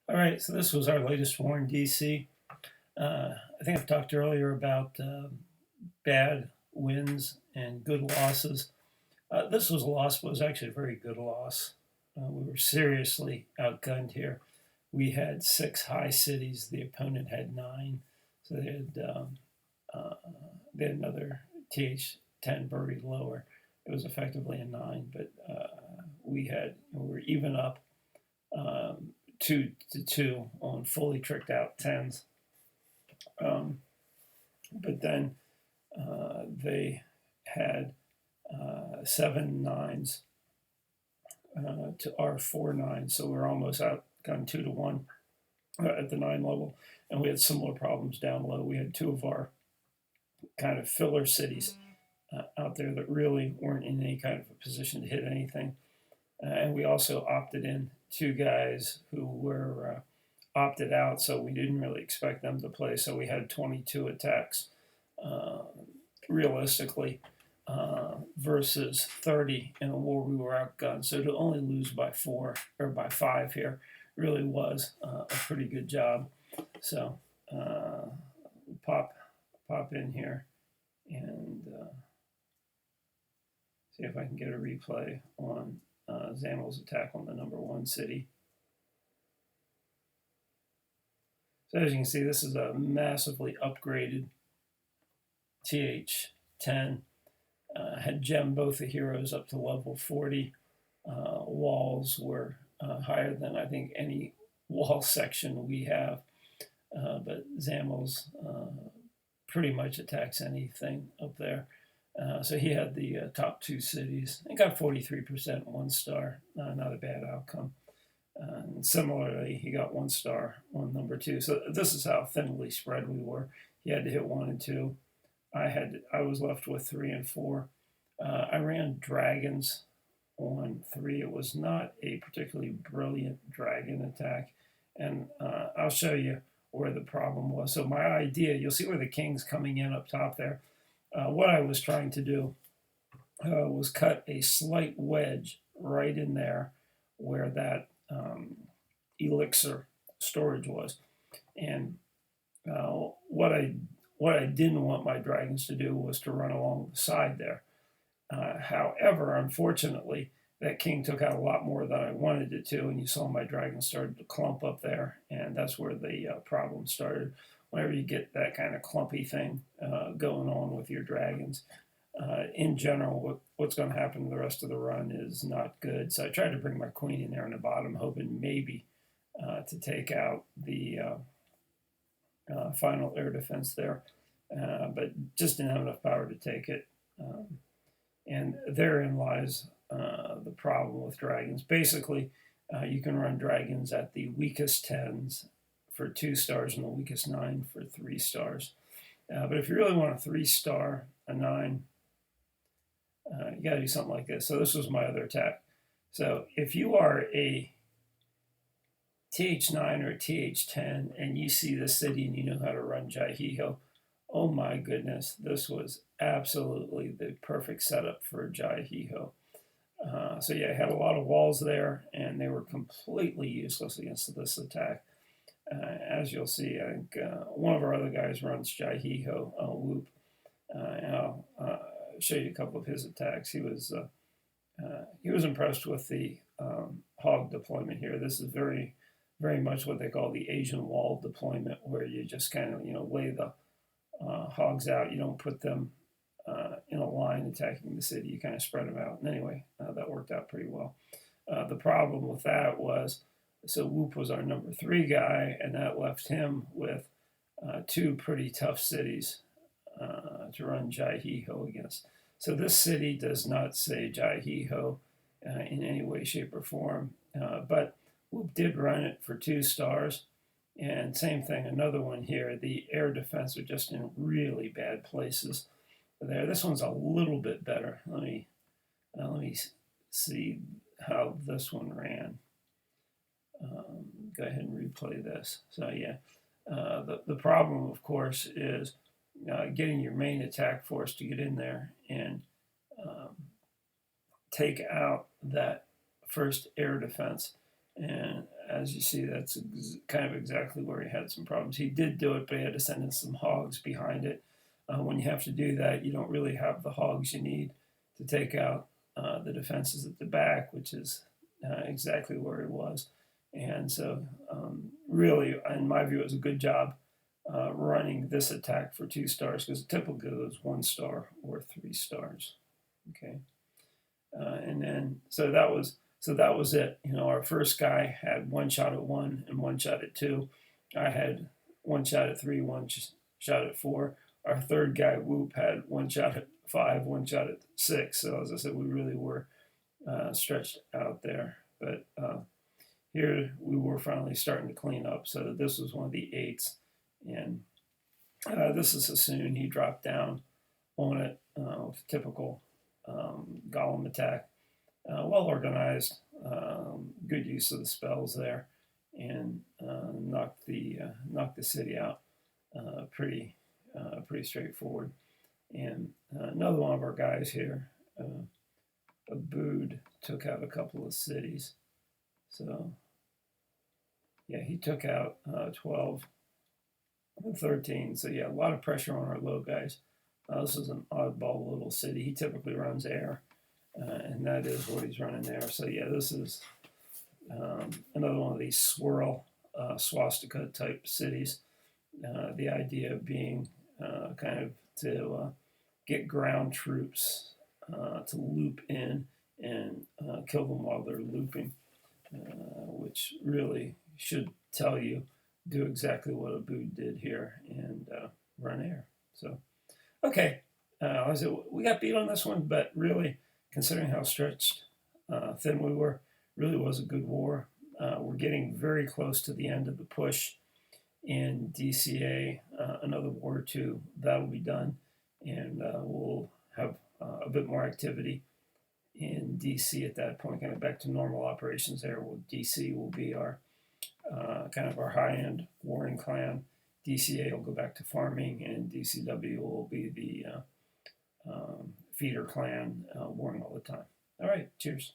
All right, so this was our latest war in DC. I think I've talked earlier about bad wins and good losses. This was a loss, but it was actually a very good loss. We were seriously outgunned here. We had six high cities. The opponent had nine, so uh, they had another TH10 buried lower. It was effectively a nine, but we were even up um, 2-2 on fully tricked out tens. Um, but then they had seven nines to our four nines, so we are almost outgunned 2-1 at the nine level, and we had similar problems down low. We had two of our kind of filler cities out there that really weren't in any kind of a position to hit anything, and we also opted in two guys who were opted out, so we didn't really expect them to play. So we had 22 attacks uh, realistically versus 30 in a war we were outgunned. So to only lose by four or by five here really was a pretty good job. So pop pop in here and see if I can get a replay on Zamel's attack on the number one city. So as you can see, this is a massively upgraded TH10. Had gemmed both the heroes up to level 40. Walls were higher than I think any wall section we have. But Zamel's pretty much attacks anything up there. So he had the top two cities and got 43% one star. Not a bad outcome. And similarly, he got one star on number two. So this is how thinly spread we were. He had to hit one and two. I was left with three and four. I ran dragons on three. It was not a particularly brilliant dragon attack, and I'll show you where the problem was. So my idea, you'll see where the king's coming in up top there. What I was trying to do was cut a slight wedge right in there where that elixir storage was. And what I didn't want my dragons to do was to run along the side there. However, unfortunately, that king took out a lot more than I wanted it to, and you saw my dragon started to clump up there, and that's where the problem started. Whenever you get that kind of clumpy thing going on with your dragons, in general, what's going to happen the rest of the run is not good. So I tried to bring my queen in there in the bottom, hoping maybe to take out the final air defense there, but just didn't have enough power to take it. And therein lies the problem with dragons. Basically, you can run dragons at the weakest tens for 2 stars and the weakest nine for 3 stars. But if you really want a 3 star, a nine, you got to do something like this. So this was my other attack. So if you are a TH9 or TH10 and you see the city and you know how to run Jaihiho, oh my goodness, this was absolutely the perfect setup for Jaihiho. So yeah, I had a lot of walls there, and they were completely useless against this attack. As you'll see, I think one of our other guys runs Jaihiho, Whoop, and I'll show you a couple of his attacks. He was impressed with the hog deployment here. This is very, very much what they call the Asian wall deployment, where you just kind of lay the hogs out. You don't put them in a line attacking the city. You kind of spread them out. And anyway, that worked out pretty well. The problem with that was, so Whoop was our number 3 guy, and that left him with two pretty tough cities to run Jaihiho against. So this city does not say Jaihiho in any way, shape, or form, but Whoop did run it for 2 stars. And same thing, another one here. The air defense are just in really bad places there. This one's a little bit better. Let me see how this one ran. Go ahead and replay this. So yeah, the problem, of course, is getting your main attack force to get in there and take out that first air defense. And as you see, that's kind of exactly where he had some problems. He did do it, but he had to send in some hogs behind it. When you have to do that, you don't really have the hogs you need to take out the defenses at the back, which is exactly where he was. And so, really, in my view, it was a good job running this attack for 2 stars, because typically it was 1 star or 3 stars. Okay, and then so that was it. You know, our first guy had 1 shot at 1 and 1 shot at 2. I had 1 shot at 3, 1 shot at 4. Our third guy, Whoop, had 1 shot at 5, 1 shot at 6. So as I said, we really were stretched out there. But here we were finally starting to clean up. So this was one of the 8s, and this is Sassoon. He dropped down on it with typical golem attack. Well organized, good use of the spells there, and knocked the city out pretty straightforward. And another one of our guys here, Abood, took out a couple of cities. So yeah, he took out 12 and 13. So yeah, a lot of pressure on our low guys. This is an oddball little city. He typically runs air, and that is what he's running there. So yeah, this is another one of these swirl swastika type cities. The idea being kind of to get ground troops to loop in and kill them while they're looping, which really should tell you do exactly what Abood did here and run air. So, okay, I said we got beat on this one, but really, considering how stretched thin we were, really was a good war. We're getting very close to the end of the push in DCA. Another war or two, that'll be done, and we'll have a bit more activity in DC at that point, kind of back to normal operations there. DC will be our kind of our high-end warring clan. DCA will go back to farming, and DCW will be the feeder clan warring all the time. All right, cheers.